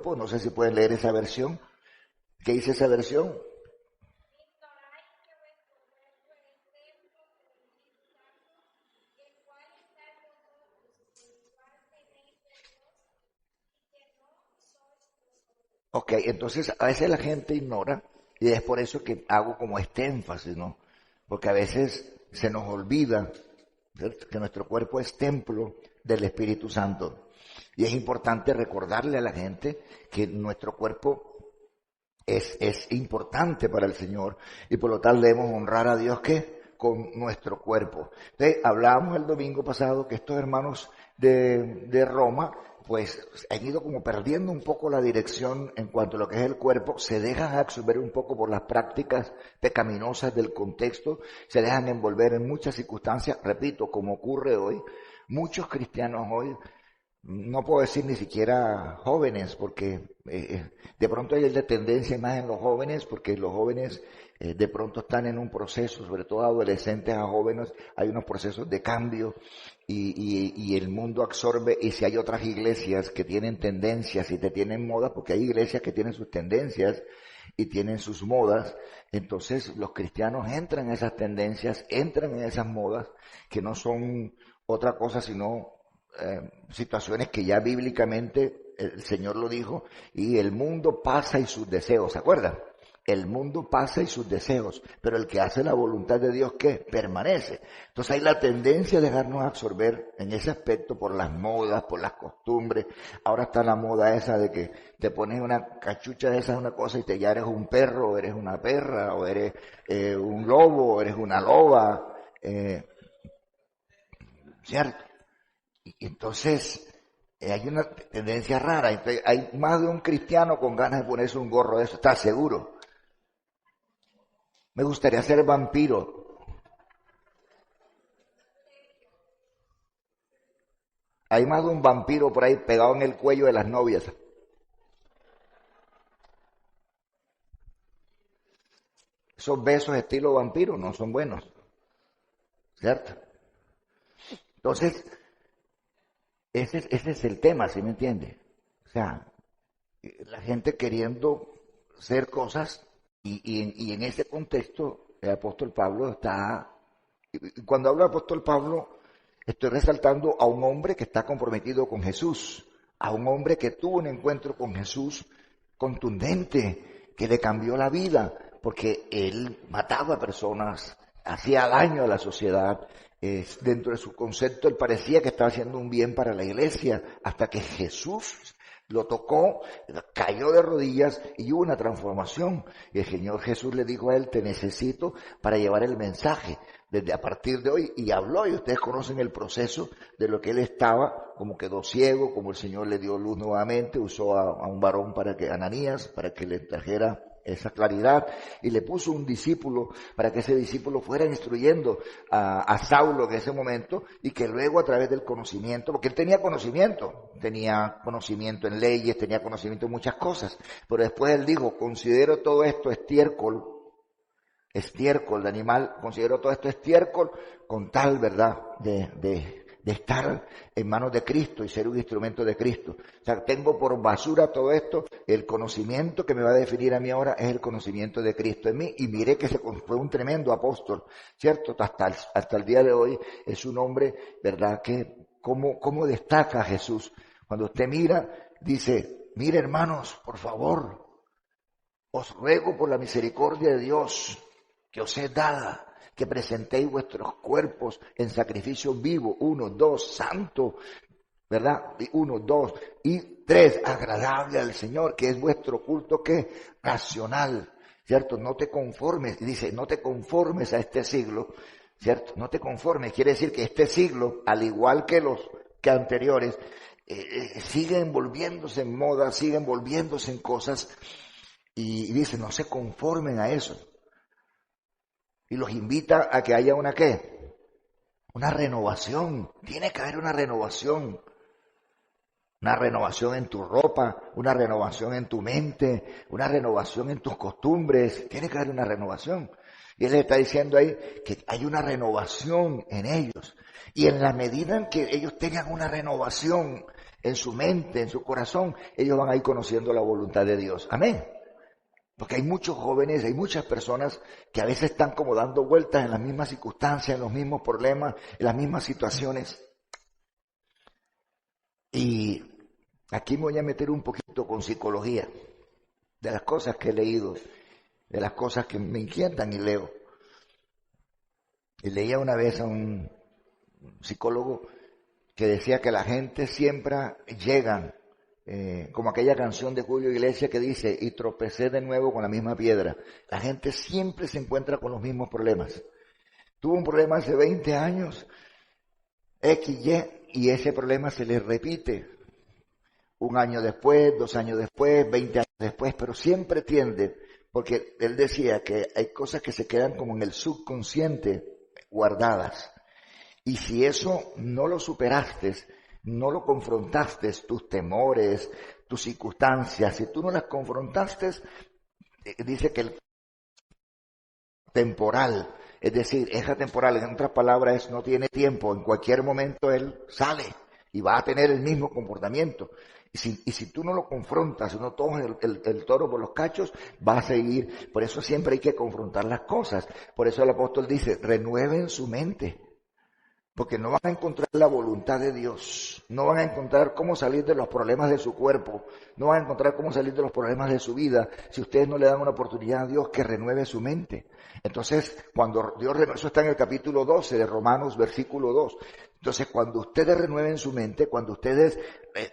cuerpo. No sé si pueden leer esa versión. ¿Qué dice esa versión? Ok, entonces a veces la gente ignora y es por eso que hago como este énfasis, ¿no? Porque a veces se nos olvida, ¿cierto?, que nuestro cuerpo es templo del Espíritu Santo. Y es importante recordarle a la gente que nuestro cuerpo es importante para el Señor y por lo tal debemos honrar a Dios que con nuestro cuerpo. Entonces, hablábamos el domingo pasado que estos hermanos de Roma pues han ido como perdiendo un poco la dirección en cuanto a lo que es el cuerpo, se dejan absorber un poco por las prácticas pecaminosas del contexto, se dejan envolver en muchas circunstancias, repito, como ocurre hoy, muchos cristianos hoy, no puedo decir ni siquiera jóvenes, porque de pronto hay la tendencia más en los jóvenes, porque los jóvenes de pronto están en un proceso, sobre todo adolescentes a jóvenes, hay unos procesos de cambio y el mundo absorbe, y si hay otras iglesias que tienen tendencias y te tienen modas, porque hay iglesias que tienen sus tendencias y tienen sus modas, entonces los cristianos entran en esas tendencias, entran en esas modas, que no son otra cosa sino situaciones que ya bíblicamente el Señor lo dijo, y el mundo pasa y sus deseos, ¿se acuerdan? El mundo pasa y sus deseos, pero el que hace la voluntad de Dios, ¿qué? Permanece. Entonces hay la tendencia de dejarnos absorber en ese aspecto por las modas, por las costumbres. Ahora está la moda esa de que te pones una cachucha de esas, una cosa, y ya eres un perro, o eres una perra, o eres un lobo, o eres una loba, ¿cierto? Y entonces hay una tendencia rara. Entonces, hay más de un cristiano con ganas de ponerse un gorro de eso, ¿estás seguro? Me gustaría ser vampiro. Hay más de un vampiro por ahí pegado en el cuello de las novias. Esos besos estilo vampiro no son buenos, ¿cierto? Entonces, ese es el tema, ¿sí me entiende? O sea, la gente queriendo ser cosas y en ese contexto el apóstol Pablo está, y cuando hablo del apóstol Pablo, estoy resaltando a un hombre que está comprometido con Jesús, a un hombre que tuvo un encuentro con Jesús contundente, que le cambió la vida, porque él mataba a personas, hacía daño a la sociedad. Dentro de su concepto él parecía que estaba haciendo un bien para la iglesia, hasta que Jesús lo tocó, cayó de rodillas y hubo una transformación. Y el Señor Jesús le dijo a él: te necesito para llevar el mensaje desde a partir de hoy. Y habló, y ustedes conocen el proceso de lo que él estaba, como quedó ciego, como el Señor le dio luz nuevamente, usó a un varón Ananías, para que le trajera esa claridad, y le puso un discípulo para que ese discípulo fuera instruyendo a Saulo en ese momento, y que luego a través del conocimiento, porque él tenía conocimiento en leyes, tenía conocimiento en muchas cosas, pero después él dijo: considero todo esto estiércol de animal, considero todo esto estiércol con tal, ¿verdad?, de estar en manos de Cristo y ser un instrumento de Cristo. O sea, tengo por basura todo esto, el conocimiento que me va a definir a mí ahora es el conocimiento de Cristo en mí, y miré que fue un tremendo apóstol, ¿cierto? Hasta el día de hoy es un hombre, ¿verdad?, que cómo destaca a Jesús. Cuando usted mira, dice: mire, hermanos, por favor, os ruego por la misericordia de Dios que os es dada, que presentéis vuestros cuerpos en sacrificio vivo, 1, 2, santo, ¿verdad? 1, 2, y 3, agradable al Señor, que es vuestro culto, ¿qué? Racional, ¿cierto? No te conformes, dice, no te conformes a este siglo, ¿cierto? No te conformes, quiere decir que este siglo, al igual que los que anteriores, siguen envolviéndose en moda, siguen envolviéndose en cosas, y dice: no se conformen a eso. Y los invita a que haya una ¿qué? Una renovación. Tiene que haber una renovación. Una renovación en tu ropa, una renovación en tu mente, una renovación en tus costumbres. Tiene que haber una renovación. Y él está diciendo ahí que hay una renovación en ellos. Y en la medida en que ellos tengan una renovación, en su mente, en su corazón, ellos van a ir conociendo la voluntad de Dios. Amén. Porque hay muchos jóvenes, hay muchas personas que a veces están como dando vueltas en las mismas circunstancias, en los mismos problemas, en las mismas situaciones. Y aquí me voy a meter un poquito con psicología, de las cosas que he leído, de las cosas que me inquietan y leo. Y leía una vez a un psicólogo que decía que la gente siempre llega, como aquella canción de Julio Iglesias que dice, y tropecé de nuevo con la misma piedra. La gente siempre se encuentra con los mismos problemas. Tuvo un problema hace 20 años, X, y ese problema se le repite 1 año después, 2 años después, 20 años después, pero siempre tiende, porque él decía que hay cosas que se quedan como en el subconsciente guardadas. Y si eso no lo superaste, no lo confrontaste, tus temores, tus circunstancias, si tú no las confrontaste, dice que el temporal, es decir, esa temporal, en otras palabras, no tiene tiempo, en cualquier momento él sale y va a tener el mismo comportamiento. Y si tú no lo confrontas, si no tomas el toro por los cachos, va a seguir. Por eso siempre hay que confrontar las cosas. Por eso el apóstol dice, renueven su mente. Porque no van a encontrar la voluntad de Dios, no van a encontrar cómo salir de los problemas de su cuerpo, no van a encontrar cómo salir de los problemas de su vida si ustedes no le dan una oportunidad a Dios que renueve su mente. Entonces, cuando Dios renueva, eso está en el capítulo 12 de Romanos, versículo 2. Entonces, cuando ustedes renueven su mente, cuando ustedes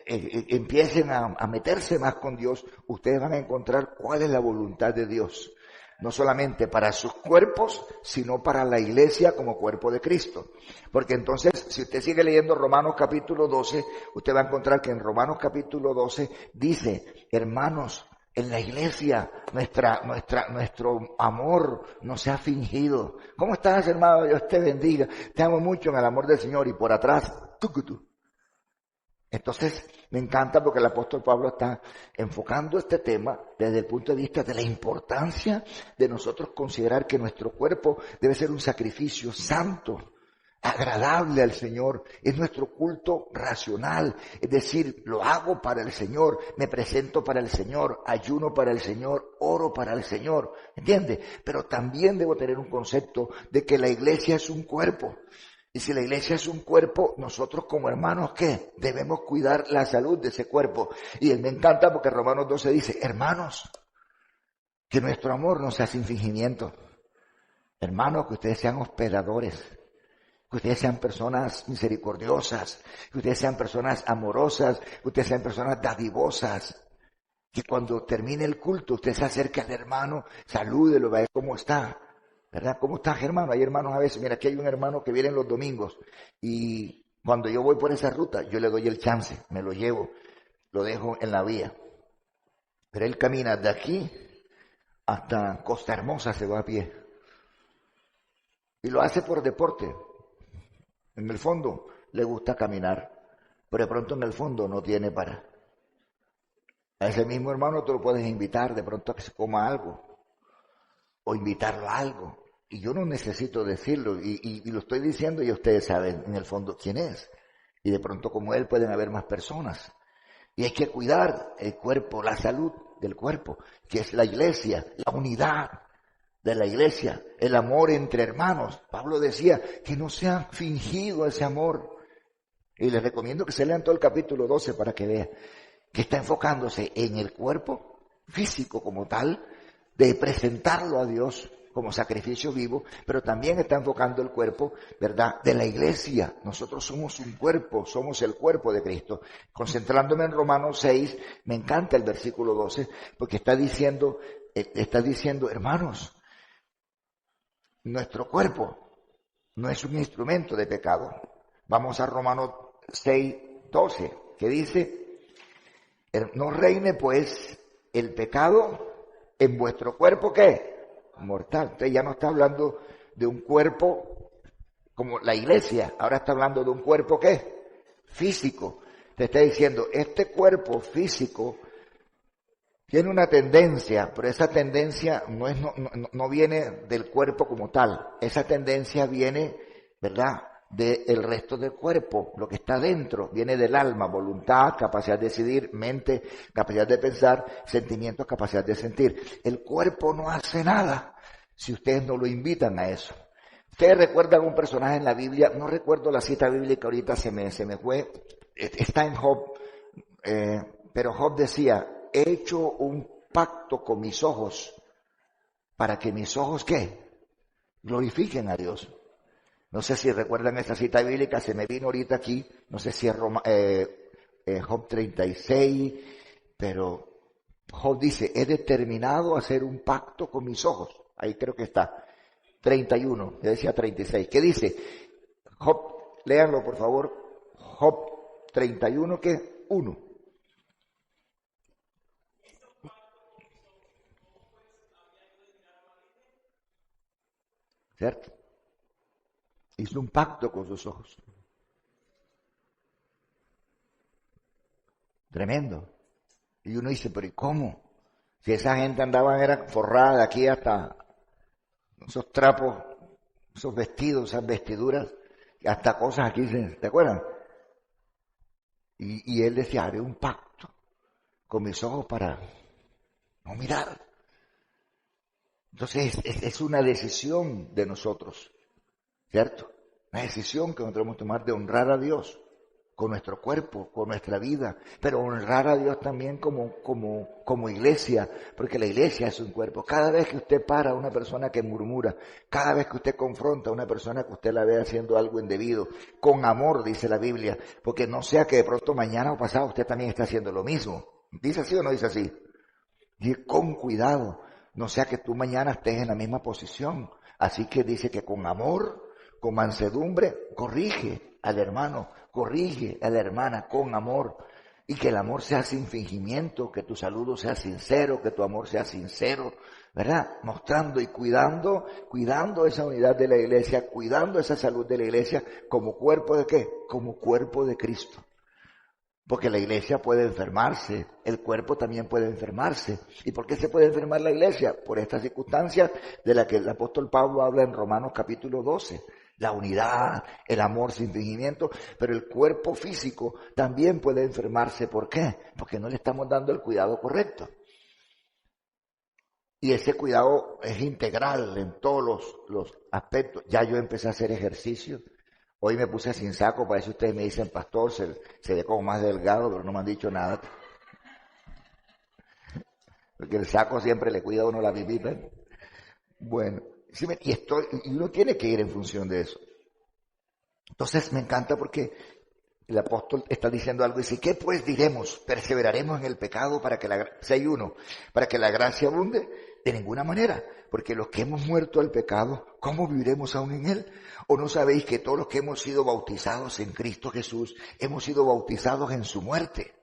empiecen a meterse más con Dios, ustedes van a encontrar cuál es la voluntad de Dios. No solamente para sus cuerpos, sino para la iglesia como cuerpo de Cristo. Porque entonces, si usted sigue leyendo Romanos capítulo 12, usted va a encontrar que en Romanos capítulo 12 dice, hermanos, en la iglesia nuestro amor no se ha fingido. ¿Cómo estás, hermano? Dios te bendiga. Te amo mucho en el amor del Señor. Y por atrás, tucutu. Entonces, me encanta porque el apóstol Pablo está enfocando este tema desde el punto de vista de la importancia de nosotros considerar que nuestro cuerpo debe ser un sacrificio santo, agradable al Señor. Es nuestro culto racional, es decir, lo hago para el Señor, me presento para el Señor, ayuno para el Señor, oro para el Señor, ¿entiende? Pero también debo tener un concepto de que la iglesia es un cuerpo. Y si la iglesia es un cuerpo, nosotros como hermanos, ¿qué? Debemos cuidar la salud de ese cuerpo. Y me encanta porque Romanos 12 dice, hermanos, que nuestro amor no sea sin fingimiento. Hermanos, que ustedes sean hospedadores, que ustedes sean personas misericordiosas, que ustedes sean personas amorosas, que ustedes sean personas dadivosas. Que cuando termine el culto, usted se acerque al hermano, salúdelo, vea cómo está. ¿Verdad? ¿Cómo estás, hermano? Hay hermanos a veces, mira, aquí hay un hermano que viene los domingos y cuando yo voy por esa ruta, yo le doy el chance, me lo llevo, lo dejo en la vía. Pero él camina de aquí hasta Costa Hermosa, se va a pie. Y lo hace por deporte. En el fondo le gusta caminar, pero de pronto en el fondo no tiene para. A ese mismo hermano tú lo puedes invitar de pronto a que se coma algo o invitarlo a algo. Y yo no necesito decirlo, y lo estoy diciendo y ustedes saben en el fondo quién es. Y de pronto como él pueden haber más personas. Y hay que cuidar el cuerpo, la salud del cuerpo, que es la iglesia, la unidad de la iglesia, el amor entre hermanos. Pablo decía que no sea fingido ese amor. Y les recomiendo que se lean todo el capítulo 12 para que vean que está enfocándose en el cuerpo físico como tal, de presentarlo a Dios como sacrificio vivo, pero también está enfocando el cuerpo, ¿verdad?, de la iglesia. Nosotros somos un cuerpo, somos el cuerpo de Cristo. Concentrándome en Romanos 6, me encanta el versículo 12, porque está diciendo, hermanos, nuestro cuerpo no es un instrumento de pecado. Vamos a Romanos 6, 12, que dice, no reine pues el pecado en vuestro cuerpo, ¿qué? Mortal. Usted ya no está hablando de un cuerpo como la iglesia, ahora está hablando de un cuerpo, ¿qué? Físico. Te está diciendo, este cuerpo físico tiene una tendencia, pero esa tendencia no viene del cuerpo como tal. Esa tendencia viene, ¿verdad?, del resto del cuerpo. Lo que está dentro viene del alma, voluntad, capacidad de decidir, mente, capacidad de pensar, sentimientos, capacidad de sentir. El cuerpo no hace nada si ustedes no lo invitan a eso. Ustedes recuerdan un personaje en la Biblia, no recuerdo la cita bíblica ahorita, se me fue, está en Job, pero Job decía, he hecho un pacto con mis ojos para que mis ojos, ¿qué? Glorifiquen a Dios. No sé si recuerdan esta cita bíblica, se me vino ahorita aquí, no sé si es Job 36, pero Job dice, he determinado hacer un pacto con mis ojos. Ahí creo que está. 31, yo decía 36. ¿Qué dice? Job, léanlo por favor. Job 31, ¿qué? 1. ¿Cierto? Hizo un pacto con sus ojos. Tremendo. Y uno dice, pero ¿y cómo? Si esa gente andaba, era forrada de aquí hasta esos trapos, esos vestidos, esas vestiduras, hasta cosas aquí, ¿te acuerdan? Y él decía, haré un pacto con mis ojos para no mirar. Entonces es una decisión de nosotros, ¿cierto? Una decisión que nosotros debemos tomar de honrar a Dios con nuestro cuerpo, con nuestra vida, pero honrar a Dios también como iglesia, porque la iglesia es un cuerpo. Cada vez que usted para a una persona que murmura, cada vez que usted confronta a una persona que usted la ve haciendo algo indebido, con amor, dice la Biblia, porque no sea que de pronto mañana o pasado usted también está haciendo lo mismo. ¿Dice así o no dice así? Y con cuidado, no sea que tú mañana estés en la misma posición. Así que dice que con amor, con mansedumbre, corrige al hermano, corrige a la hermana con amor. Y que el amor sea sin fingimiento, que tu saludo sea sincero, que tu amor sea sincero, ¿verdad? Mostrando y cuidando esa unidad de la iglesia, cuidando esa salud de la iglesia como cuerpo de ¿qué? Como cuerpo de Cristo. Porque la iglesia puede enfermarse, el cuerpo también puede enfermarse. ¿Y por qué se puede enfermar la iglesia? Por estas circunstancias de las que el apóstol Pablo habla en Romanos capítulo 12. La unidad, el amor sin fingimiento, pero el cuerpo físico también puede enfermarse. ¿Por qué? Porque no le estamos dando el cuidado correcto. Y ese cuidado es integral en todos los aspectos. Ya yo empecé a hacer ejercicio. Hoy me puse sin saco, para eso ustedes me dicen, pastor, se ve como más delgado, pero no me han dicho nada. Porque el saco siempre le cuida a uno la pipita. Bueno, y uno tiene que ir en función de eso. Entonces me encanta porque el apóstol está diciendo algo y dice, ¿qué pues diremos? ¿Perseveraremos en el pecado para que para que la gracia abunde? De ninguna manera, porque los que hemos muerto al pecado, ¿cómo viviremos aún en él? ¿O no sabéis que todos los que hemos sido bautizados en Cristo Jesús, hemos sido bautizados en su muerte?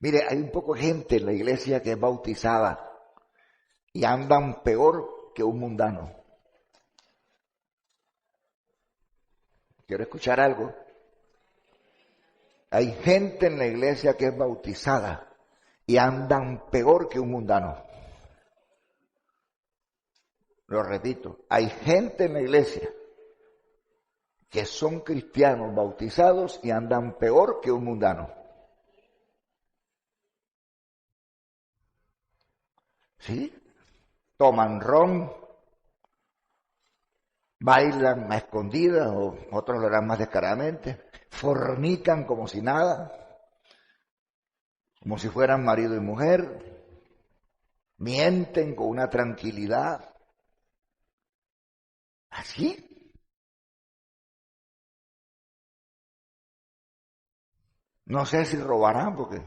Mire, hay un poco de gente en la iglesia que es bautizada y andan peor que un mundano. Quiero escuchar algo. Hay gente en la iglesia que es bautizada y andan peor que un mundano. Lo repito, hay gente en la iglesia que son cristianos bautizados y andan peor que un mundano. ¿Sí? Toman ron, bailan a escondidas, o otros lo harán más descaradamente, fornican como si nada, como si fueran marido y mujer, mienten con una tranquilidad. ¿Así? No sé si robarán porque...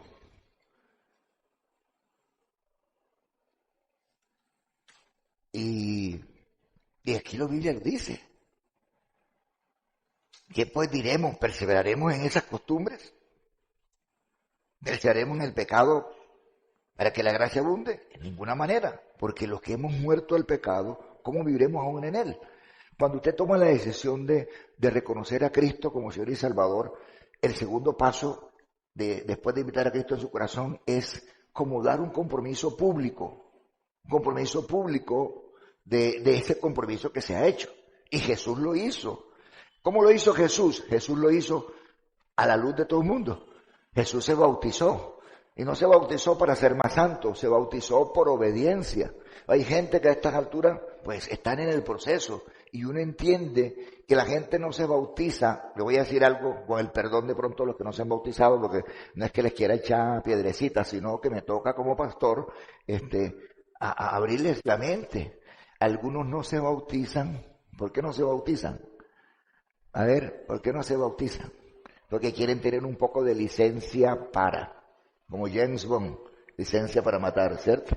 Y aquí la Biblia lo dice. ¿Qué pues diremos? ¿Perseveraremos en esas costumbres? ¿Perseveraremos en el pecado para que la gracia abunde? En ninguna manera, porque los que hemos muerto al pecado, ¿cómo viviremos aún en él? Cuando usted toma la decisión de reconocer a Cristo como Señor y Salvador, el segundo paso después de invitar a Cristo en su corazón es como dar un compromiso público de ese compromiso que se ha hecho. Y Jesús lo hizo. ¿Cómo lo hizo Jesús? Jesús lo hizo a la luz de todo el mundo. Jesús se bautizó. Y no se bautizó para ser más santo, se bautizó por obediencia. Hay gente que a estas alturas, pues, están en el proceso. Y uno entiende que la gente no se bautiza. Le voy a decir algo con el perdón de pronto a los que no se han bautizado, porque no es que les quiera echar piedrecitas, sino que me toca como pastor, a abrirles la mente. Algunos no se bautizan. ¿Por qué no se bautizan? A ver, ¿por qué no se bautizan? Porque quieren tener un poco de licencia como James Bond, licencia para matar, ¿cierto?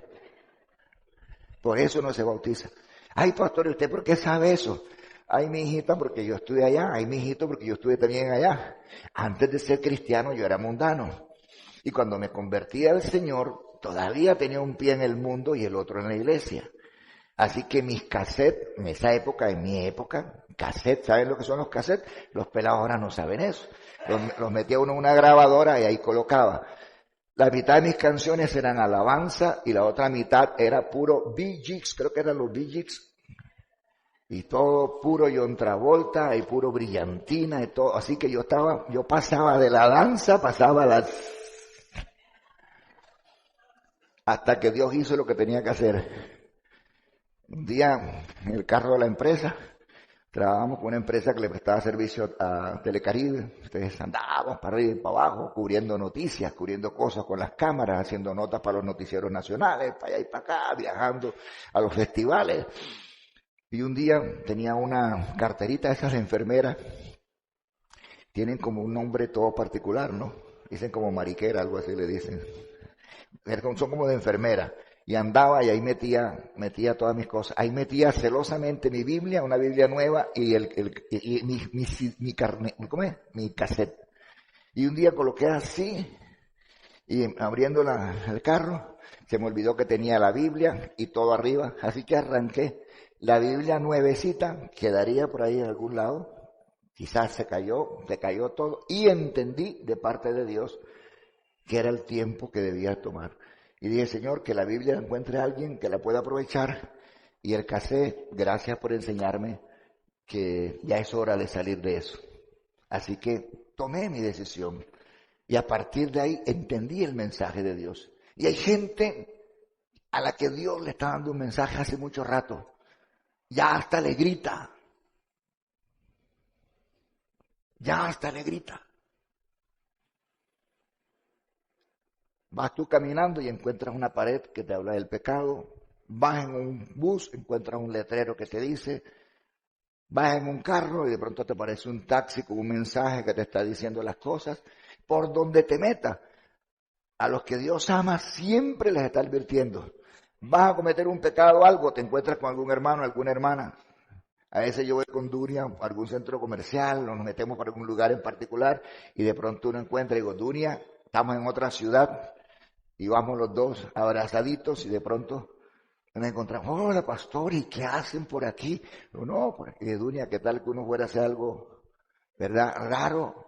Por eso no se bautiza. Ay, pastor, ¿y usted por qué sabe eso? Ay, mi hijita, porque yo estuve allá. Ay, mi hijito, porque yo estuve también allá. Antes de ser cristiano, yo era mundano. Y cuando me convertí al Señor, todavía tenía un pie en el mundo y el otro en la iglesia. Así que mis cassettes, en mi época, cassettes, ¿saben lo que son los cassettes? Los pelados ahora no saben eso. Los metía uno en una grabadora y ahí colocaba. La mitad de mis canciones eran alabanza y la otra mitad era puro Bee Gees, creo que eran los Bee Gees. Y todo puro John Travolta y puro Brillantina y todo. Así que yo pasaba de la danza, hasta que Dios hizo lo que tenía que hacer. Un día en el carro de la empresa, trabajábamos con una empresa que le prestaba servicio a Telecaribe. Ustedes andábamos para arriba y para abajo, cubriendo noticias, cubriendo cosas con las cámaras, haciendo notas para los noticieros nacionales, para allá y para acá, viajando a los festivales. Y un día tenía una carterita de esas enfermeras. Tienen como un nombre todo particular, ¿no? Dicen como mariquera, algo así le dicen. Son como de enfermera. Y andaba y ahí metía todas mis cosas. Ahí metía celosamente mi Biblia, una Biblia nueva y mi cassette. Y un día coloqué así y abriendo el carro, se me olvidó que tenía la Biblia y todo arriba. Así que arranqué. La Biblia nuevecita quedaría por ahí en algún lado. Quizás se cayó todo. Y entendí de parte de Dios que era el tiempo que debía tomar. Y dije, Señor, que la Biblia encuentre a alguien que la pueda aprovechar. Y el cassette, gracias por enseñarme que ya es hora de salir de eso. Así que tomé mi decisión. Y a partir de ahí entendí el mensaje de Dios. Y hay gente a la que Dios le está dando un mensaje hace mucho rato. Ya hasta le grita. Vas tú caminando y encuentras una pared que te habla del pecado. Vas en un bus, encuentras un letrero que te dice. Vas en un carro y de pronto te aparece un taxi con un mensaje que te está diciendo las cosas. Por donde te metas, a los que Dios ama siempre les está advirtiendo. Vas a cometer un pecado o algo, te encuentras con algún hermano, alguna hermana. A veces yo voy con Dunia a algún centro comercial, nos metemos para algún lugar en particular y de pronto uno encuentra y digo, Dunia, estamos en otra ciudad y vamos los dos abrazaditos y de pronto nos encontramos, hola pastor, ¿y qué hacen por aquí? No, por aquí de Dunia, ¿qué tal que uno fuera a hacer algo, verdad, raro?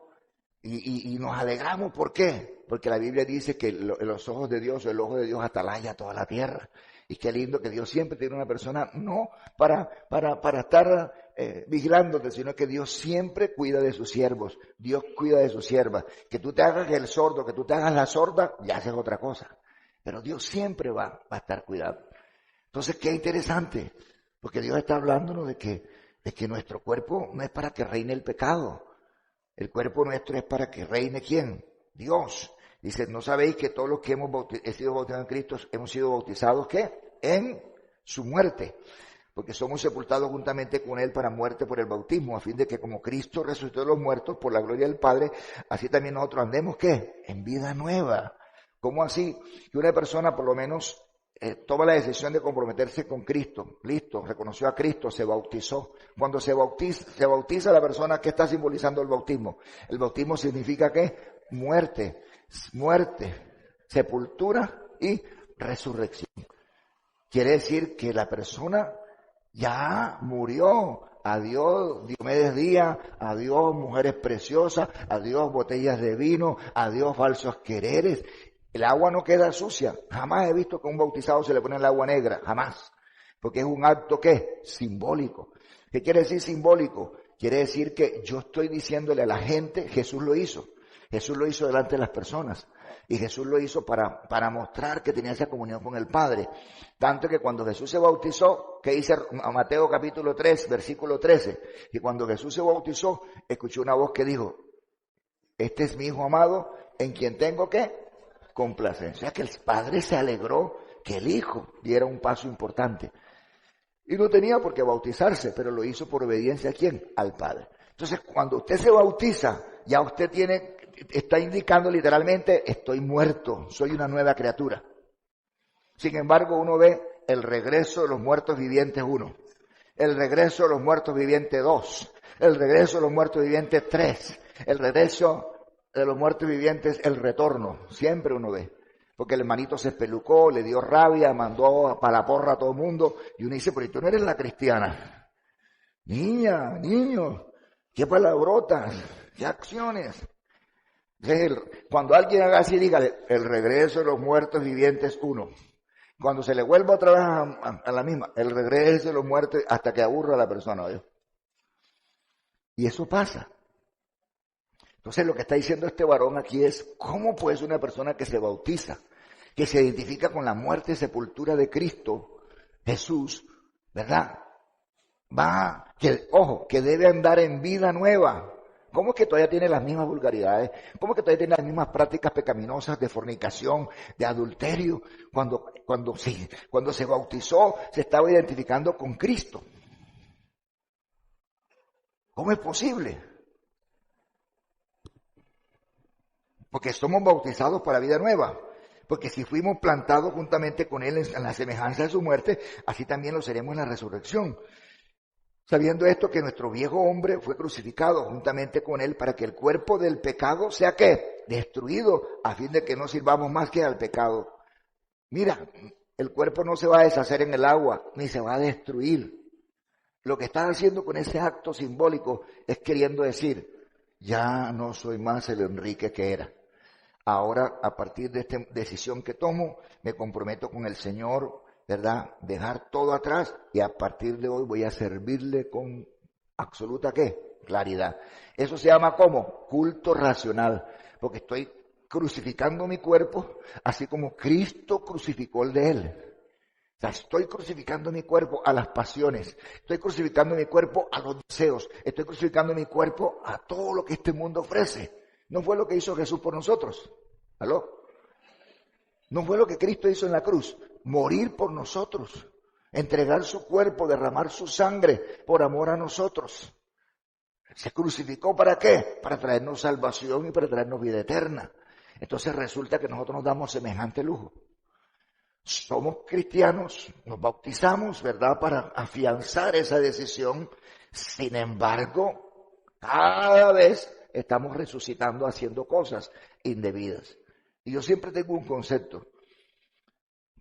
Y nos alegramos, ¿por qué? Porque la Biblia dice que los ojos de Dios, el ojo de Dios atalaya toda la tierra. Y qué lindo que Dios siempre tiene una persona, no para estar vigilándote, sino que Dios siempre cuida de sus siervos. Dios cuida de sus siervas. Que tú te hagas el sordo, que tú te hagas la sorda, ya haces otra cosa. Pero Dios siempre va a estar cuidando. Entonces, qué interesante, porque Dios está hablándonos de que nuestro cuerpo no es para que reine el pecado. El cuerpo nuestro es para que reine ¿quién? Dios. Dice, ¿no sabéis que todos los que hemos sido bautizados en Cristo hemos sido bautizados ¿qué? En su muerte. Porque somos sepultados juntamente con Él para muerte por el bautismo, a fin de que como Cristo resucitó de los muertos por la gloria del Padre, así también nosotros andemos ¿qué? En vida nueva. ¿Cómo así? Que una persona por lo menos toma la decisión de comprometerse con Cristo, listo, reconoció a Cristo, se bautizó. Cuando se bautiza la persona, ¿qué está simbolizando el bautismo? El bautismo significa ¿qué? Muerte, sepultura y resurrección. Quiere decir que la persona ya murió. Adiós Diomedes Díaz, adiós mujeres preciosas, adiós botellas de vino, adiós falsos quereres. El agua no queda sucia. Jamás he visto que a un bautizado se le pone el agua negra. Jamás. Porque es un acto, ¿qué? Simbólico. ¿Qué quiere decir simbólico? Quiere decir que yo estoy diciéndole a la gente, Jesús lo hizo. Jesús lo hizo delante de las personas. Y Jesús lo hizo para mostrar que tenía esa comunión con el Padre. Tanto que cuando Jesús se bautizó, que dice Mateo capítulo 3, versículo 13, y cuando Jesús se bautizó, escuchó una voz que dijo, este es mi Hijo amado, en quien tengo que complacencia. O sea que el Padre se alegró que el Hijo diera un paso importante. Y no tenía por qué bautizarse, pero lo hizo por obediencia ¿a quién? Al Padre. Entonces, cuando usted se bautiza, ya usted está indicando literalmente, estoy muerto, soy una nueva criatura. Sin embargo, uno ve el regreso de los muertos vivientes 1, el regreso de los muertos vivientes 2, el regreso de los muertos vivientes 3, el regreso de los muertos vivientes, el retorno, siempre uno ve. Porque el hermanito se espelucó, le dio rabia, mandó para la porra a todo el mundo, y uno dice, pero tú no eres la cristiana. Niña, niño, qué palabrotas, qué acciones. Cuando alguien haga así, dígale, el regreso de los muertos vivientes 1. Cuando se le vuelva otra vez a la misma, el regreso de los muertos, hasta que aburra a la persona, ¿oye? Y eso pasa. Entonces lo que está diciendo este varón aquí es, ¿cómo pues una persona que se bautiza, que se identifica con la muerte y sepultura de Cristo, Jesús, ¿verdad? Que debe andar en vida nueva. ¿Cómo que todavía tiene las mismas vulgaridades? ¿Cómo que todavía tiene las mismas prácticas pecaminosas de fornicación, de adulterio? Cuando se bautizó, se estaba identificando con Cristo. ¿Cómo es posible? Porque somos bautizados para vida nueva. Porque si fuimos plantados juntamente con Él en la semejanza de su muerte, así también lo seremos en la resurrección. Sabiendo esto, que nuestro viejo hombre fue crucificado juntamente con Él para que el cuerpo del pecado sea ¿qué? Destruido, a fin de que no sirvamos más que al pecado. Mira, el cuerpo no se va a deshacer en el agua, ni se va a destruir. Lo que está haciendo con ese acto simbólico es queriendo decir, ya no soy más el Enrique que era. Ahora, a partir de esta decisión que tomo, me comprometo con el Señor, ¿verdad? Dejar todo atrás y a partir de hoy voy a servirle con absoluta ¿qué? Claridad. Eso se llama ¿cómo? Culto racional, porque estoy crucificando mi cuerpo así como Cristo crucificó el de Él. O sea, estoy crucificando mi cuerpo a las pasiones, estoy crucificando mi cuerpo a los deseos, estoy crucificando mi cuerpo a todo lo que este mundo ofrece. ¿No fue lo que hizo Jesús por nosotros? ¿Aló? ¿No fue lo que Cristo hizo en la cruz? Morir por nosotros, entregar su cuerpo, derramar su sangre por amor a nosotros. ¿Se crucificó para qué? Para traernos salvación y para traernos vida eterna. Entonces resulta que nosotros nos damos semejante lujo. Somos cristianos, nos bautizamos, ¿verdad? Para afianzar esa decisión. Sin embargo, cada vez estamos resucitando haciendo cosas indebidas. Y yo siempre tengo un concepto,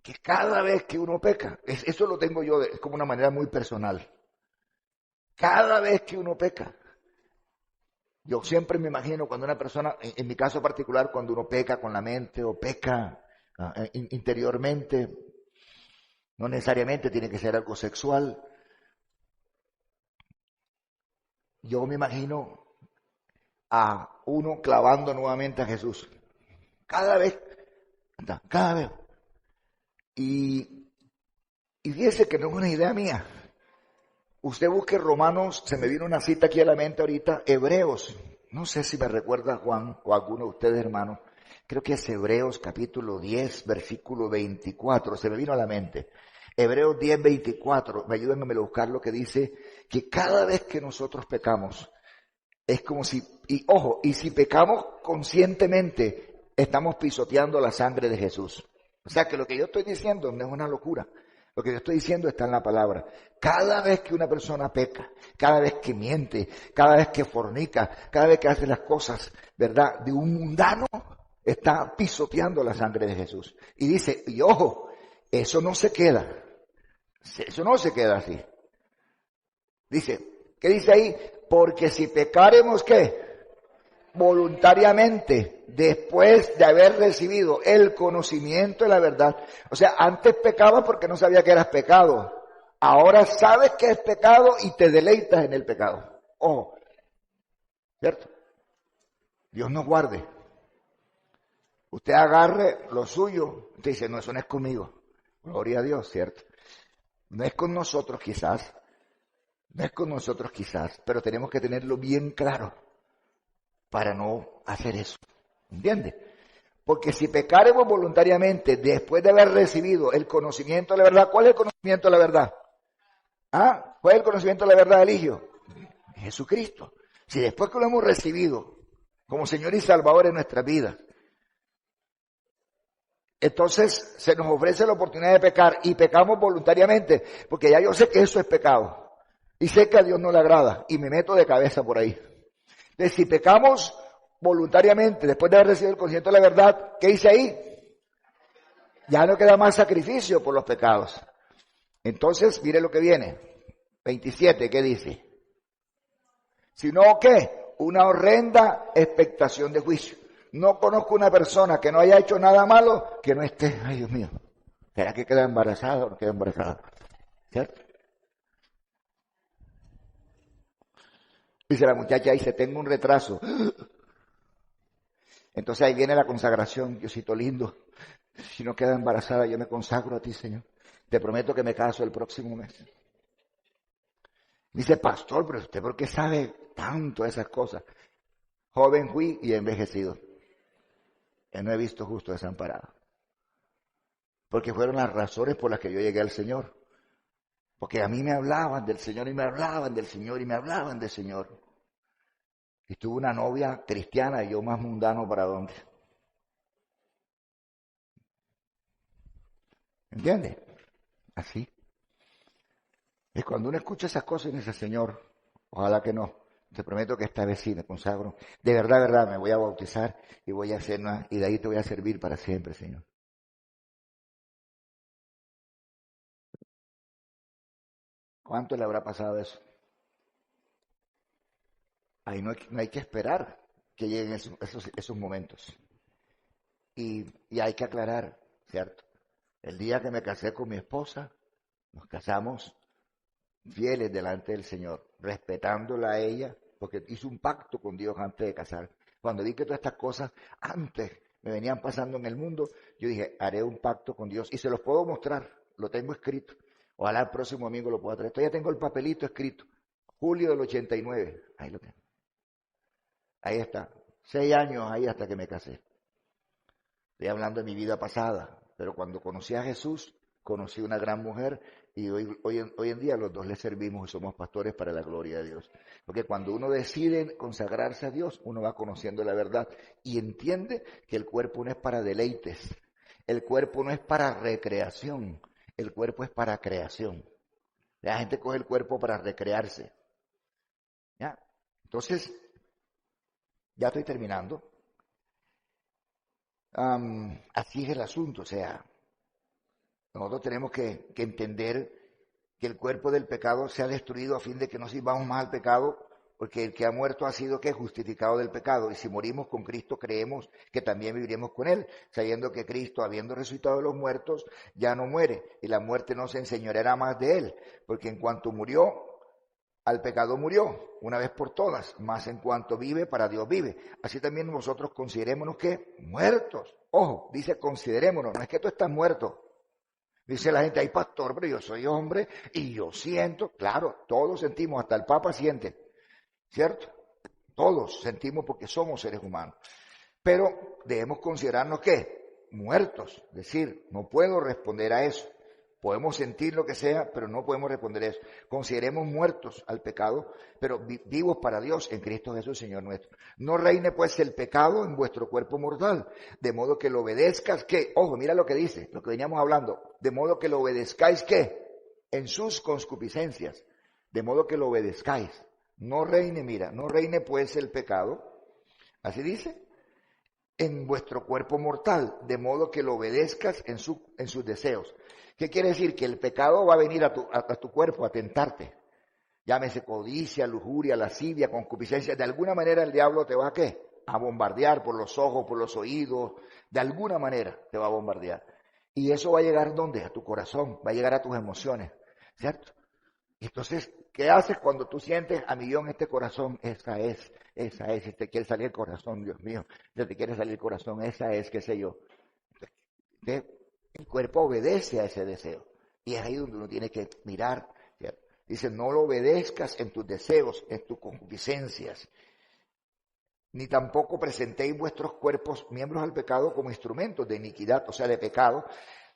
que cada vez que uno peca, eso lo tengo yo, es como una manera muy personal. Cada vez que uno peca, yo siempre me imagino cuando una persona, en mi caso particular, cuando uno peca con la mente o peca interiormente, no necesariamente tiene que ser algo sexual. Yo me imagino a uno clavando nuevamente a Jesús. Cada vez. Y fíjese que no es una idea mía. Usted busque Romanos, se me vino una cita aquí a la mente ahorita, Hebreos. No sé si me recuerda Juan o alguno de ustedes, hermanos. Creo que es Hebreos capítulo 10, versículo 24. Se me vino a la mente. Hebreos 10, 24. Me ayudan a buscar lo que dice que cada vez que nosotros pecamos, es como si, y si pecamos conscientemente, estamos pisoteando la sangre de Jesús. O sea que lo que yo estoy diciendo no es una locura. Lo que yo estoy diciendo está en la palabra. Cada vez que una persona peca, cada vez que miente, cada vez que fornica, cada vez que hace las cosas, ¿verdad?, de un mundano, está pisoteando la sangre de Jesús. Y dice, y ojo, eso no se queda. Eso no se queda así. Dice, ¿qué dice ahí? Porque si pecaremos, ¿qué? Voluntariamente, después de haber recibido el conocimiento de la verdad. O sea, antes pecabas porque no sabía que eras pecado. Ahora sabes que es pecado y te deleitas en el pecado. Ojo, ¿cierto? Dios nos guarde. Usted agarre lo suyo, usted dice, no, eso no es conmigo. Gloria a Dios, ¿cierto? No es con nosotros quizás, no es con nosotros quizás, pero tenemos que tenerlo bien claro para no hacer eso. ¿Entiende? Porque si pecaremos voluntariamente después de haber recibido el conocimiento de la verdad, ¿cuál es el conocimiento de la verdad? ¿Ah? ¿Cuál es el conocimiento de la verdad, Eligio? Jesucristo. Si después que lo hemos recibido como Señor y Salvador en nuestra vida, entonces se nos ofrece la oportunidad de pecar y pecamos voluntariamente, porque ya yo sé que eso es pecado y sé que a Dios no le agrada y me meto de cabeza por ahí. Entonces, si pecamos voluntariamente después de haber recibido el conocimiento de la verdad, ¿qué hice ahí? Ya no queda más sacrificio por los pecados. Entonces, mire lo que viene. 27, ¿qué dice? Sino que una horrenda expectación de juicio. No conozco una persona que no haya hecho nada malo que no esté, ay Dios mío, ¿será que queda embarazada o no queda embarazada? ¿Cierto? Dice la muchacha, dice, tengo un retraso. Entonces ahí viene la consagración, Diosito lindo. Si no queda embarazada, yo me consagro a ti, Señor. Te prometo que me caso el próximo mes. Dice, pastor, pero usted ¿por qué sabe tanto esas cosas? Joven fui y envejecido. Y no he visto justo desamparado. Porque fueron las razones por las que yo llegué al Señor. Porque a mí me hablaban del Señor y me hablaban del Señor y me hablaban del Señor. Y tuve una novia cristiana y yo más mundano para dónde. ¿Entiendes? Así. Y cuando uno escucha esas cosas y dice, Señor, ojalá que no. Te prometo que esta vez sí me consagro. De verdad, me voy a bautizar y voy a hacer una, y de ahí te voy a servir para siempre, Señor. ¿Cuánto le habrá pasado eso? Ahí no hay que esperar que lleguen esos momentos. Y hay que aclarar, ¿cierto? El día que me casé con mi esposa, nos casamos fieles delante del Señor, respetándola a ella, porque hizo un pacto con Dios antes de casar. Cuando vi que todas estas cosas antes me venían pasando en el mundo, yo dije, haré un pacto con Dios y se los puedo mostrar, lo tengo escrito. Ojalá el próximo domingo lo pueda traer. Todavía tengo el papelito escrito, julio del 89, ahí lo tengo. Ahí está, 6 años ahí hasta que me casé. Estoy hablando de mi vida pasada, pero cuando conocí a Jesús, conocí una gran mujer y hoy en día los dos le servimos y somos pastores para la gloria de Dios. Porque cuando uno decide consagrarse a Dios, uno va conociendo la verdad y entiende que el cuerpo no es para deleites, el cuerpo no es para recreación, el cuerpo es para creación. La gente coge el cuerpo para recrearse. ¿Ya? Entonces, ya estoy terminando. Así es el asunto, o sea, nosotros tenemos que entender que el cuerpo del pecado se ha destruido a fin de que no sirvamos más al pecado, porque el que ha muerto ha sido que justificado del pecado, y si morimos con Cristo creemos que también viviremos con Él, sabiendo que Cristo, habiendo resucitado de los muertos, ya no muere, y la muerte no se enseñoreará más de Él, porque en cuanto murió, al pecado murió, una vez por todas, mas en cuanto vive, para Dios vive. Así también nosotros considerémonos que muertos. Ojo, dice considerémonos, no es que tú estás muerto. Dice la gente, ay pastor, pero yo soy hombre y yo siento. Claro, todos sentimos, hasta el Papa siente, ¿cierto? Todos sentimos porque somos seres humanos. Pero debemos considerarnos ¿qué? Muertos. Es decir, no puedo responder a eso. Podemos sentir lo que sea, pero no podemos responder eso. Consideremos muertos al pecado, pero vivos para Dios en Cristo Jesús, Señor nuestro. No reine pues el pecado en vuestro cuerpo mortal, de modo que lo obedezcas, ¿qué? Ojo, mira lo que dice, lo que veníamos hablando. De modo que lo obedezcáis, ¿qué? En sus concupiscencias. De modo que lo obedezcáis. No reine, mira, no reine pues el pecado. Así dice. En vuestro cuerpo mortal, de modo que lo obedezcas en sus deseos. ¿Qué quiere decir? Que el pecado va a venir a tu cuerpo a tentarte. Llámese codicia, lujuria, lascivia, concupiscencia. De alguna manera el diablo te va a ¿qué? A bombardear por los ojos, por los oídos. De alguna manera te va a bombardear. Y eso va a llegar ¿dónde? A tu corazón, va a llegar a tus emociones. ¿Cierto? Entonces, ¿qué haces cuando tú sientes a millón este corazón? Si te quiere salir el corazón, Dios mío, si te quiere salir el corazón, esa es, qué sé yo. Entonces, el cuerpo obedece a ese deseo. Y es ahí donde uno tiene que mirar, ¿cierto? Dice, no lo obedezcas en tus deseos, en tus concupiscencias, ni tampoco presentéis vuestros cuerpos miembros al pecado como instrumentos de iniquidad, o sea, de pecado,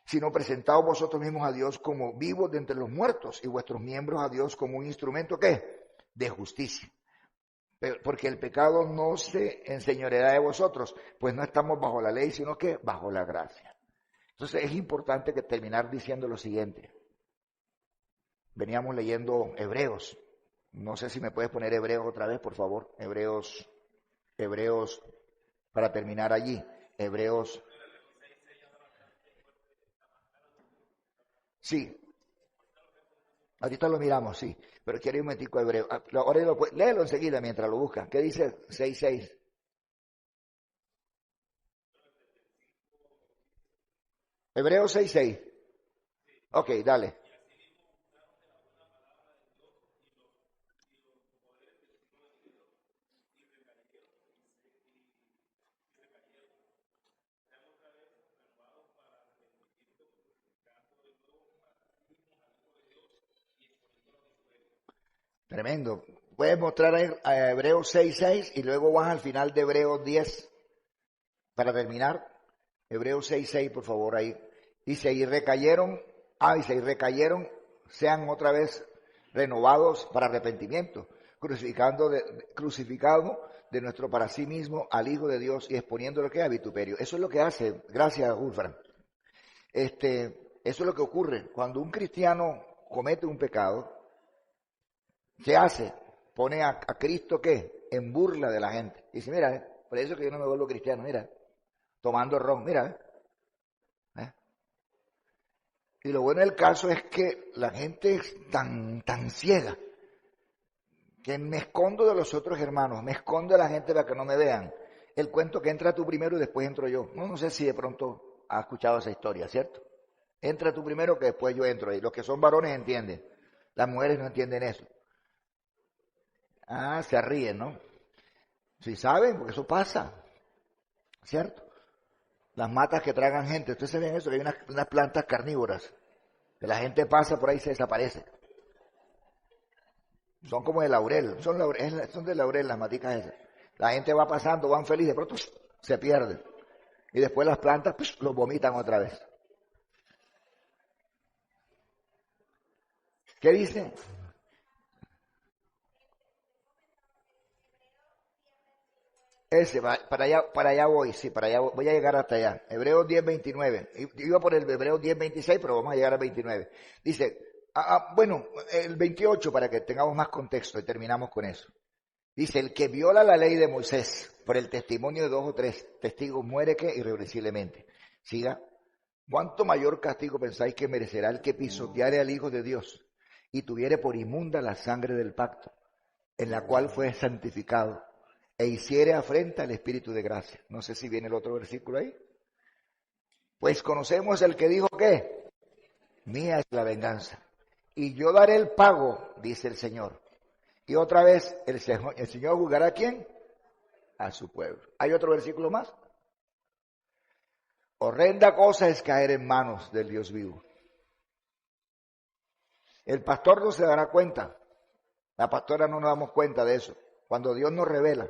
sino presentaos vosotros mismos a Dios como vivos de entre los muertos y vuestros miembros a Dios como un instrumento, ¿qué? De justicia. Porque el pecado no se enseñoreará de vosotros, pues no estamos bajo la ley, sino que bajo la gracia. Entonces es importante que terminar diciendo lo siguiente. Veníamos leyendo Hebreos. No sé si me puedes poner Hebreos otra vez, por favor. Hebreos, para terminar allí. Hebreos. Sí, ahorita lo miramos, sí. Pero quiero ir un momentico a Hebreo. Ahora léelo enseguida mientras lo buscan. ¿Qué dice 6:6? Hebreos 6:6. Ok, dale. Tremendo. Puedes mostrar ahí a Hebreos 6:6 y luego vas al final de Hebreos 10 para terminar. Hebreos 6:6, por favor, ahí. Dice, y recayeron, sean otra vez renovados para arrepentimiento, crucificado de nuestro para sí mismo al Hijo de Dios y exponiéndolo que a vituperio. Eso es lo que hace, gracias, Ulfran. Eso es lo que ocurre. Cuando un cristiano comete un pecado, ¿qué hace? Pone a Cristo, ¿qué? En burla de la gente. Dice, mira, por eso que yo no me vuelvo cristiano, mira, tomando ron, mira. ¿eh? Y lo bueno del caso es que la gente es tan ciega que me escondo de los otros hermanos, me escondo de la gente para que no me vean. El cuento que entra tú primero y después entro yo. No sé si de pronto has escuchado esa historia, ¿cierto? Entra tú primero que después yo entro. Y los que son varones entienden. Las mujeres no entienden eso. Ah, se ríen, ¿no? Sí saben, porque eso pasa, ¿cierto? Las matas que tragan gente. Ustedes se ven eso, que hay unas plantas carnívoras. Que la gente pasa por ahí y se desaparece. Son como de laurel, son de laurel las maticas esas. La gente va pasando, van felices, de pronto se pierden. Y después las plantas los vomitan otra vez. ¿Qué dice? Para allá voy, sí, para allá voy a llegar hasta allá. Hebreos 10:29. Iba por el Hebreos 10:26, pero vamos a llegar al 29. Dice, bueno, el 28 para que tengamos más contexto y terminamos con eso. Dice, el que viola la ley de Moisés por el testimonio de 2 o 3 testigos muere que irreversiblemente. Siga. ¿Cuánto mayor castigo pensáis que merecerá el que pisoteare al Hijo de Dios y tuviere por inmunda la sangre del pacto, en la cual fue santificado, e hiciere afrenta al Espíritu de gracia? No sé si viene el otro versículo ahí. Pues conocemos el que dijo que mía es la venganza, y yo daré el pago, dice el Señor. Y otra vez, el Señor juzgará a quién? A su pueblo. ¿Hay otro versículo más? Horrenda cosa es caer en manos del Dios vivo. El pastor no se dará cuenta. La pastora no nos damos cuenta de eso. Cuando Dios nos revela,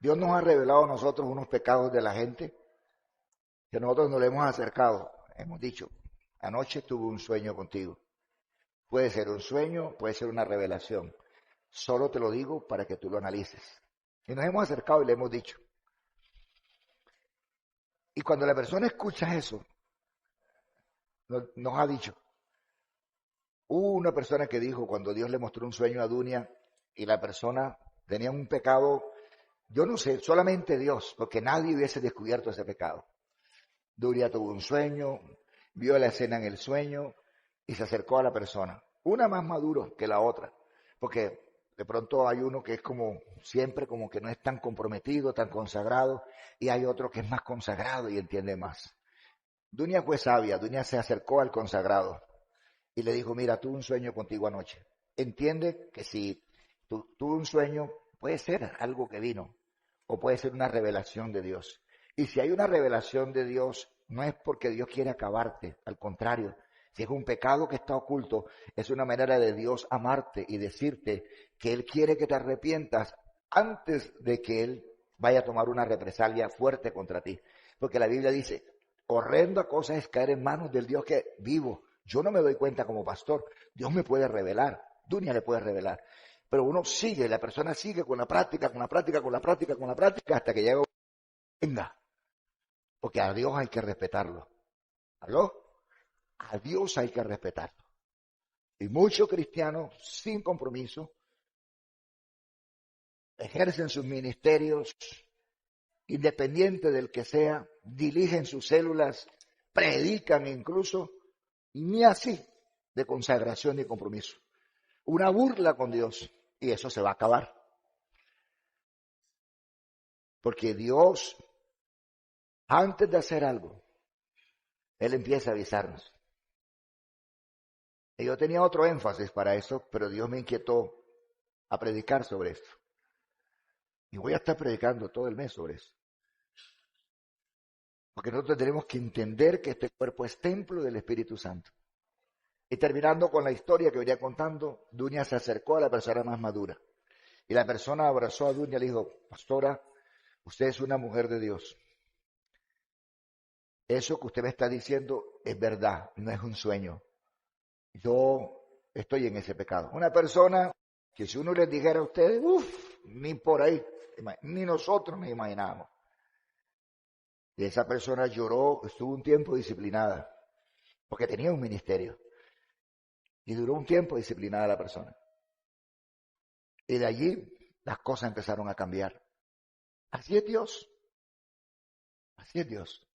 Dios nos ha revelado a nosotros unos pecados de la gente que nosotros no le hemos acercado. Hemos dicho, anoche tuve un sueño contigo. Puede ser un sueño, puede ser una revelación. Solo te lo digo para que tú lo analices. Y nos hemos acercado y le hemos dicho. Y cuando la persona escucha eso, nos ha dicho. Hubo una persona que dijo cuando Dios le mostró un sueño a Dunia y la persona tenía un pecado, yo no sé, solamente Dios, porque nadie hubiese descubierto ese pecado. Dunia tuvo un sueño, vio la escena en el sueño y se acercó a la persona. Una más maduro que la otra, porque de pronto hay uno que es como siempre, como que no es tan comprometido, tan consagrado, y hay otro que es más consagrado y entiende más. Dunia fue sabia, Dunia se acercó al consagrado y le dijo, mira, tuve un sueño contigo anoche. entiende que si tuve un sueño, puede ser algo que vino, o puede ser una revelación de Dios. Y si hay una revelación de Dios, no es porque Dios quiere acabarte, al contrario. Si es un pecado que está oculto, es una manera de Dios amarte y decirte que Él quiere que te arrepientas antes de que Él vaya a tomar una represalia fuerte contra ti. Porque la Biblia dice, horrenda cosa es caer en manos del Dios que vivo. Yo no me doy cuenta como pastor, Dios me puede revelar, Dunia le puede revelar. Pero uno sigue, la persona sigue con la práctica, con la práctica, con la práctica, con la práctica, hasta que llega, venga, porque a Dios hay que respetarlo. ¿Aló? A Dios hay que respetarlo. Y muchos cristianos sin compromiso ejercen sus ministerios independiente del que sea, dirigen sus células, predican incluso, y ni así de consagración ni compromiso. Una burla con Dios, y eso se va a acabar. Porque Dios, antes de hacer algo, Él empieza a avisarnos. Y yo tenía otro énfasis para eso, pero Dios me inquietó a predicar sobre esto. Y voy a estar predicando todo el mes sobre eso. Porque nosotros tenemos que entender que este cuerpo es templo del Espíritu Santo. Y terminando con la historia que venía contando, Dunia se acercó a la persona más madura. Y la persona abrazó a Dunia y le dijo, pastora, usted es una mujer de Dios. Eso que usted me está diciendo es verdad, no es un sueño. Yo estoy en ese pecado. Una persona que si uno les dijera a ustedes, ni por ahí, ni nosotros nos imaginábamos. Y esa persona lloró, estuvo un tiempo disciplinada, porque tenía un ministerio. Y duró un tiempo disciplinada la persona. Y de allí las cosas empezaron a cambiar. Así es Dios. Así es Dios.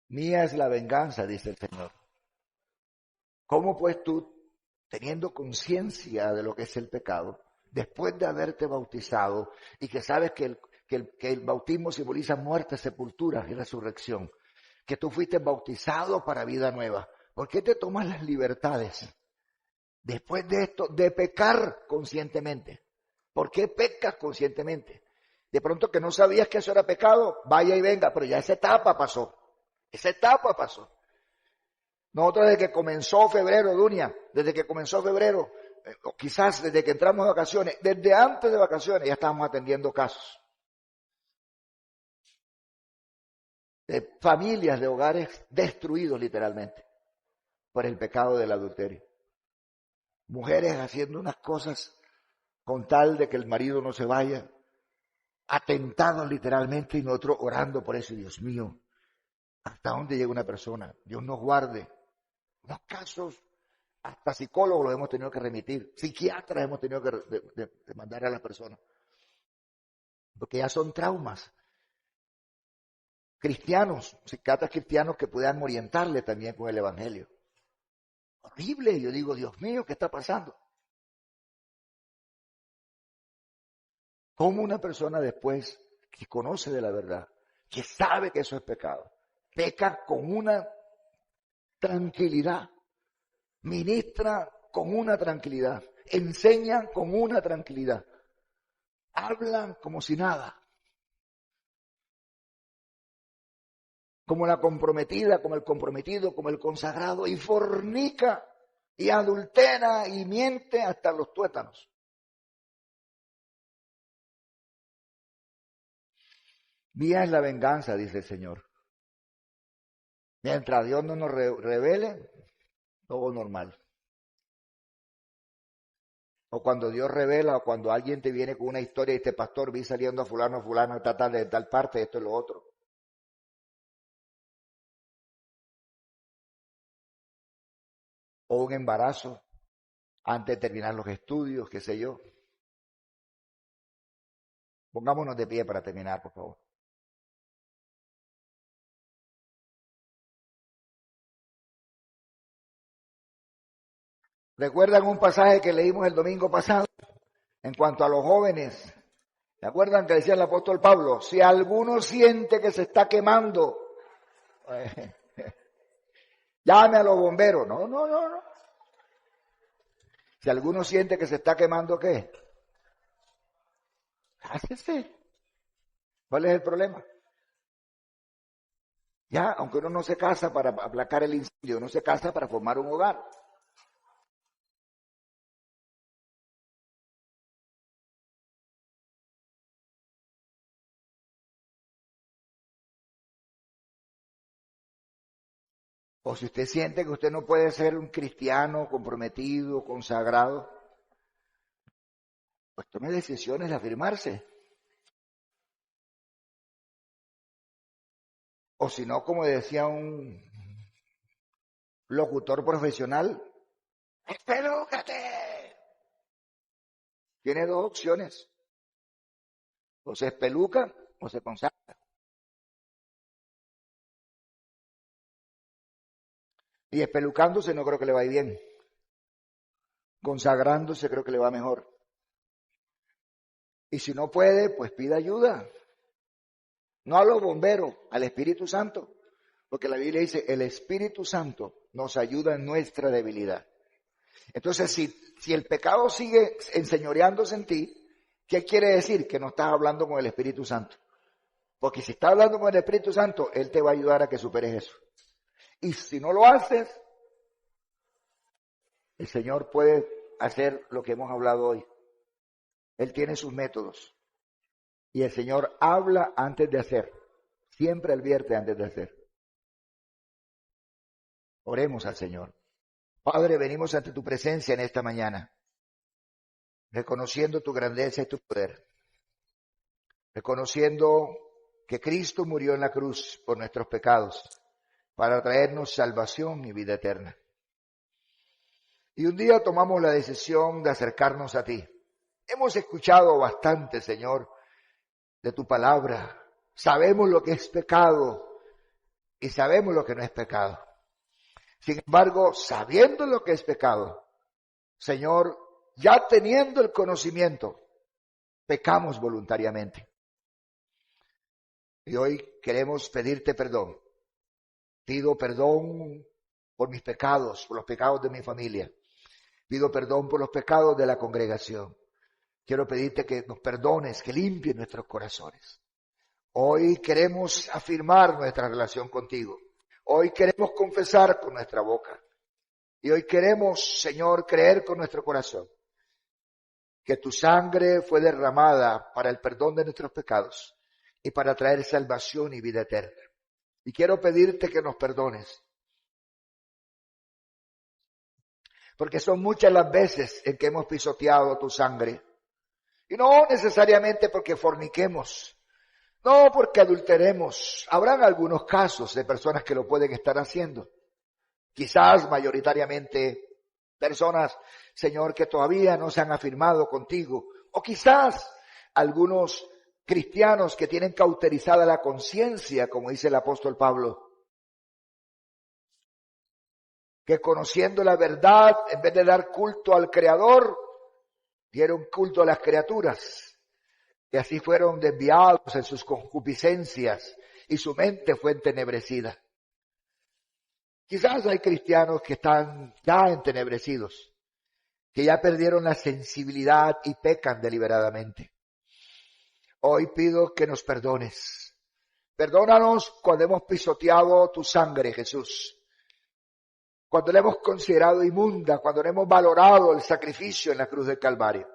Mía es la venganza, dice el Señor. ¿Cómo pues tú, teniendo conciencia de lo que es el pecado, después de haberte bautizado y que sabes que el bautismo simboliza muerte, sepultura y resurrección, que tú fuiste bautizado para vida nueva, ¿por qué te tomas las libertades después de esto de pecar conscientemente? ¿Por qué pecas conscientemente? De pronto que no sabías que eso era pecado, vaya y venga, pero ya esa etapa pasó. Esa etapa pasó. Nosotros desde que comenzó febrero, Dunia, desde que comenzó febrero, o quizás desde que entramos de vacaciones, desde antes de vacaciones ya estábamos atendiendo casos. De familias, de hogares destruidos literalmente por el pecado del adulterio. Mujeres haciendo unas cosas con tal de que el marido no se vaya, atentados literalmente y nosotros orando por eso. Dios mío, ¿hasta dónde llega una persona? Dios nos guarde. Unos casos, hasta psicólogos los hemos tenido que remitir, psiquiatras hemos tenido que de mandar a las personas, porque ya son traumas. Cristianos, psiquiatras cristianos que puedan orientarle también con el Evangelio. Horrible, yo digo, Dios mío, ¿qué está pasando? ¿Cómo una persona después que conoce de la verdad, que sabe que eso es pecado, peca con una tranquilidad, ministra con una tranquilidad, enseña con una tranquilidad, hablan como si nada? Como la comprometida, como el comprometido, como el consagrado, y fornica, y adultera, y miente hasta los tuétanos. Mía es la venganza, dice el Señor. Mientras Dios no nos revele, todo normal. O cuando Dios revela, o cuando alguien te viene con una historia y dice, pastor, vi saliendo a fulano, tal, de tal parte, esto y lo otro. O un embarazo, antes de terminar los estudios, qué sé yo. Pongámonos de pie para terminar, por favor. ¿Recuerdan un pasaje que leímos el domingo pasado? En cuanto a los jóvenes, ¿se acuerdan que decía el apóstol Pablo? Si alguno siente que se está quemando, Llame a los bomberos. No, no, no, no. Si alguno siente que se está quemando, ¿qué? Hácese. ¿Cuál es el problema? Ya, aunque uno no se casa para aplacar el incendio, uno se casa para formar un hogar. O si usted siente que usted no puede ser un cristiano comprometido, consagrado, pues tome decisiones de afirmarse. O si no, como decía un locutor profesional, ¡espelúcate! Tiene dos opciones. O se espeluca o se consagra. Y espelucándose no creo que le vaya bien. Consagrándose creo que le va mejor. Y si no puede, pues pida ayuda. No a los bomberos, al Espíritu Santo. Porque la Biblia dice, el Espíritu Santo nos ayuda en nuestra debilidad. Entonces, si el pecado sigue enseñoreándose en ti, ¿qué quiere decir? Que no estás hablando con el Espíritu Santo. Porque si estás hablando con el Espíritu Santo, Él te va a ayudar a que superes eso. Y si no lo haces, el Señor puede hacer lo que hemos hablado hoy. Él tiene sus métodos. Y el Señor habla antes de hacer. Siempre advierte antes de hacer. Oremos al Señor. Padre, venimos ante tu presencia en esta mañana, reconociendo tu grandeza y tu poder, reconociendo que Cristo murió en la cruz por nuestros pecados, para traernos salvación y vida eterna. Y un día tomamos la decisión de acercarnos a ti. Hemos escuchado bastante, Señor, de tu palabra. Sabemos lo que es pecado y sabemos lo que no es pecado. Sin embargo, sabiendo lo que es pecado, Señor, ya teniendo el conocimiento, pecamos voluntariamente. Y hoy queremos pedirte perdón. Pido perdón por mis pecados, por los pecados de mi familia. Pido perdón por los pecados de la congregación. Quiero pedirte que nos perdones, que limpies nuestros corazones. Hoy queremos afirmar nuestra relación contigo. Hoy queremos confesar con nuestra boca. Y hoy queremos, Señor, creer con nuestro corazón que tu sangre fue derramada para el perdón de nuestros pecados y para traer salvación y vida eterna. Y quiero pedirte que nos perdones. Porque son muchas las veces en que hemos pisoteado tu sangre. Y no necesariamente porque forniquemos, no porque adulteremos. Habrán algunos casos de personas que lo pueden estar haciendo. Quizás mayoritariamente personas, Señor, que todavía no se han afirmado contigo. O quizás algunos cristianos que tienen cauterizada la conciencia, como dice el apóstol Pablo, que conociendo la verdad, en vez de dar culto al Creador, dieron culto a las criaturas. Y así fueron desviados en sus concupiscencias y su mente fue entenebrecida. Quizás hay cristianos que están ya entenebrecidos, que ya perdieron la sensibilidad y pecan deliberadamente. Hoy pido que nos perdones. Perdónanos cuando hemos pisoteado tu sangre, Jesús. Cuando la hemos considerado inmunda, cuando no hemos valorado el sacrificio en la cruz del Calvario.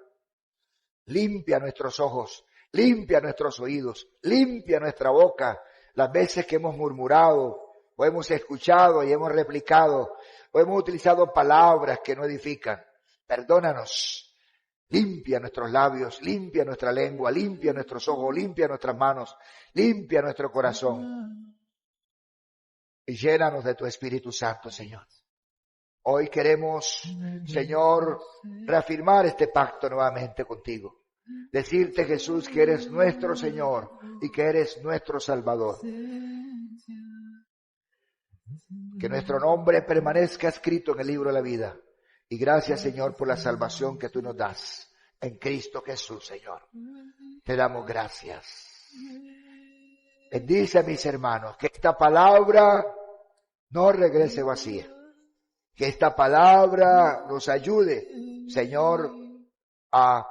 Limpia nuestros ojos, limpia nuestros oídos, limpia nuestra boca. Las veces que hemos murmurado, o hemos escuchado y hemos replicado, o hemos utilizado palabras que no edifican. Perdónanos. Limpia nuestros labios, limpia nuestra lengua, limpia nuestros ojos, limpia nuestras manos, limpia nuestro corazón. Y llénanos de tu Espíritu Santo, Señor. Hoy queremos, Señor, reafirmar este pacto nuevamente contigo. Decirte, Jesús, que eres nuestro Señor y que eres nuestro Salvador. Que nuestro nombre permanezca escrito en el libro de la vida. Y gracias, Señor, por la salvación que tú nos das en Cristo Jesús, Señor. Te damos gracias. Bendice a mis hermanos, que esta palabra no regrese vacía. Que esta palabra nos ayude, Señor, a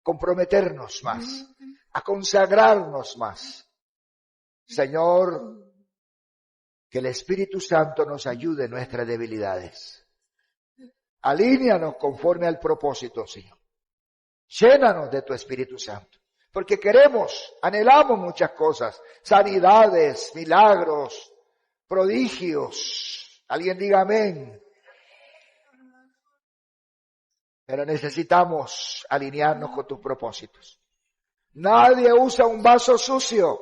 comprometernos más, a consagrarnos más. Señor, que el Espíritu Santo nos ayude en nuestras debilidades. Alíneanos conforme al propósito, Señor. Llénanos de tu Espíritu Santo, porque queremos, anhelamos muchas cosas, sanidades, milagros, prodigios. Alguien diga amén. Pero necesitamos alinearnos con tus propósitos. Nadie usa un vaso sucio.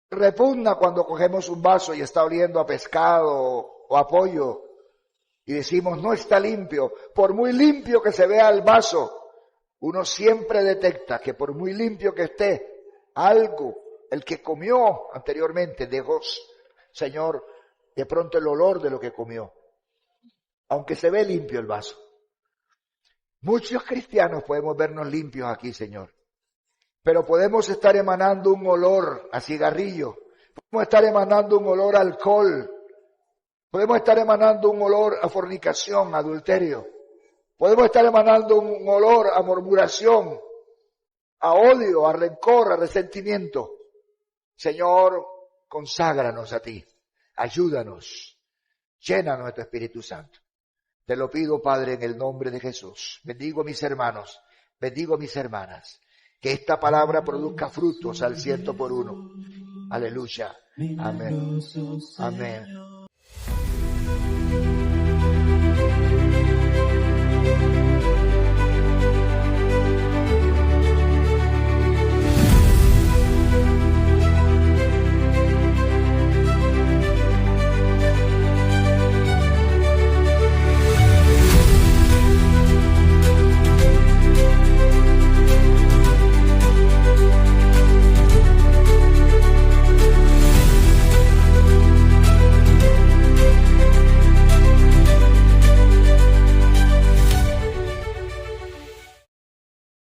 Repugna cuando cogemos un vaso y está oliendo a pescado o a pollo y decimos no está limpio. Por muy limpio que se vea el vaso, uno siempre detecta que por muy limpio que esté, algo, el que comió anteriormente dejó, Señor, de pronto el olor de lo que comió. Aunque se ve limpio el vaso. Muchos cristianos podemos vernos limpios aquí, Señor. Pero podemos estar emanando un olor a cigarrillo. Podemos estar emanando un olor a alcohol. Podemos estar emanando un olor a fornicación, a adulterio. Podemos estar emanando un olor a murmuración, a odio, a rencor, a resentimiento. Señor, conságranos a ti. Ayúdanos. Llénanos de tu Espíritu Santo. Te lo pido, Padre, en el nombre de Jesús. Bendigo a mis hermanos, bendigo a mis hermanas. Que esta palabra produzca frutos al 100 por 1. Aleluya. Amén. Amén.